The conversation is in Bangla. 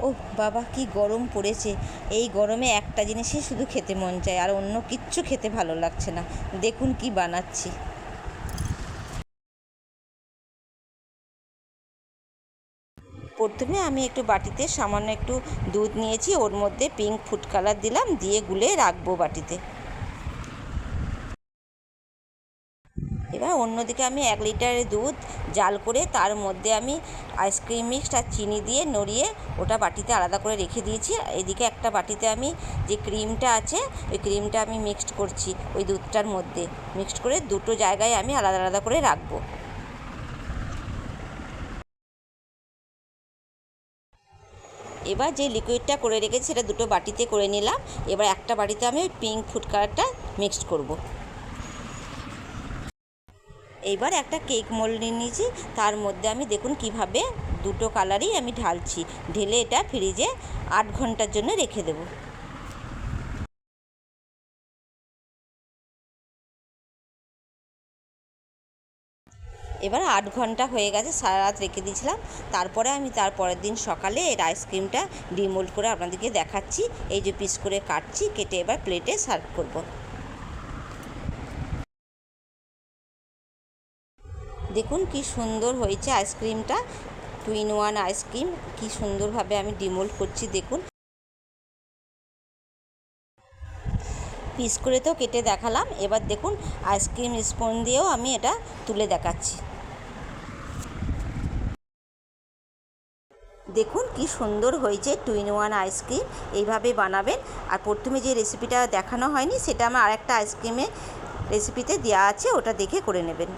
ওহ বাবা, কি গরম পড়েছে! এই গরমে একটা জিনিসই শুধু খেতে মন চায়, আর অন্য কিচ্ছু খেতে ভালো লাগছে না। দেখুন কি বানাচ্ছি। প্রথমে আমি একটু বাটিতে সামান্য একটু দুধ নিয়েছি, ওর মধ্যে পিঙ্ক ফুড কালার দিলাম, দিয়ে গুলে রাখবো বাটিতে। এবার অন্যদিকে আমি 1 লিটারের দুধ জাল করে তার মধ্যে আমি আইসক্রিম মিক্সড আর চিনি দিয়ে নড়িয়ে ওটা বাটিতে আলাদা করে রেখে দিয়েছি। এদিকে একটা বাটিতে আমি যে ক্রিমটা আছে ওই ক্রিমটা আমি মিক্সড করছি ওই দুধটার মধ্যে। মিক্সড করে দুটো জায়গায় আমি আলাদা আলাদা করে রাখবো। এবার যে লিকুইডটা করে রেখেছি সেটা দুটো বাটিতে করে নিলাম। এবার একটা বাটিতে আমি ওই পিঙ্ক ফুড কালারটা মিক্সড করব। এইবার একটা কেক মোল্ড নিয়ে নিয়েছি, তার মধ্যে আমি দেখুন কিভাবে দুটো কালারই আমি ঢালছি। ঢেলে এটা ফ্রিজে 8 ঘন্টার জন্য রেখে দেব। এবার 8 ঘন্টা হয়ে গেছে, সারা রাত রেখে দিয়েছিলাম। তারপরে আমি তার পরের দিন সকালে এর আইসক্রিমটা ডিমোল্ড করে আপনাদেরকে দেখাচ্ছি। এই যে পিস করে কাটছি, কেটে এবার প্লেটে সার্ভ করব। দেখুন কি সুন্দর হয়েছে আইসক্রিমটা। 2 in 1 আইসক্রিম কি সুন্দরভাবে আমি ডিমোল্ড করছি দেখুন। পিস করে তো কেটে দেখালাম, এবার দেখুন আইসক্রিম স্পুন দিয়েও আমি এটা তুলে দেখাচ্ছি। দেখুন কি সুন্দর হয়েছে 2 in 1 আইসক্রিম। এইভাবে বানাবেন। আর প্রথমে যে রেসিপিটা দেখানো হয়নি সেটা আমার আরেকটা আইসক্রিমের রেসিপিতে দেওয়া আছে, ওটা দেখে করে নেবেন।